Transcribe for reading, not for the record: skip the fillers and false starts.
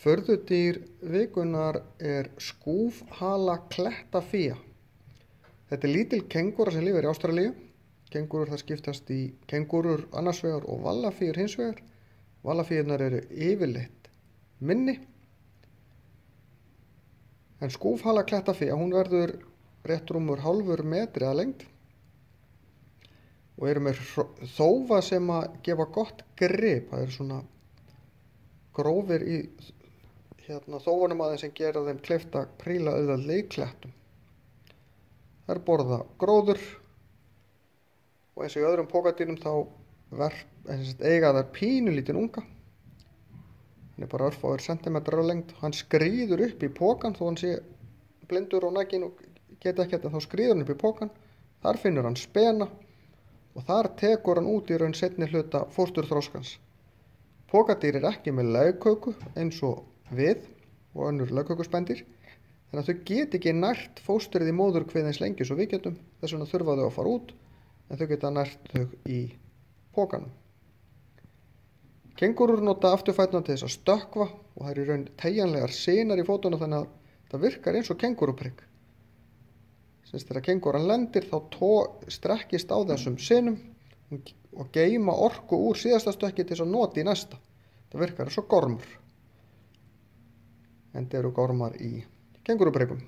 Furðudýr vikunnar er skúfhala klettafía. Þetta er lítil kengúra sem lifir í Ástralíu. Kengúrur það skiptast í kengúrur annars vegar og vallafíur hins vegar. Vallafíurnar eru yfirleitt minni. En skúfhala klettafía, hún verður rétt rúmur hálfur metri að lengd og eru með þófa sem að gefa gott grip. Það eru svona grófir í þófunum aðeins sem gera þeim kleift að príla auðveldlega í klettum. Þær borða gróður og eins og í öðrum pokadýrum þá eiga þær pínulítinn unga. Hann er bara örfáir sentimetrar á lengd. Hann skríður upp í pokan þó hann sé blindur og nakinn og geta ekkert, en þá skríður hann upp í pokan. Þar finnur hann spena og þar tekur hann út í raun seinni hluta fósturþroskans. Pokadýr er ekki með legköku eins og við og önnur legkökuspendýr, þannig að þau get ekki nært fóstrið í móðurkviði eins lengi svo við getum. Þess vegna þurfa þau að fara út, en þau geta nært þau í pokanum. Kengúrur nota afturfæturna til þess að stökkva og það eru í raun teygjanlegar sinar í fótunum, þannig að það virkar eins og kengúruprikk. Þegar kengúran lendir þá strekkist á þessum sinum og geyma orku úr síðasta stökki til þess að nota í næsta. Það virkar eins og gormur. En þetta eru gormar í kengúruprikkum.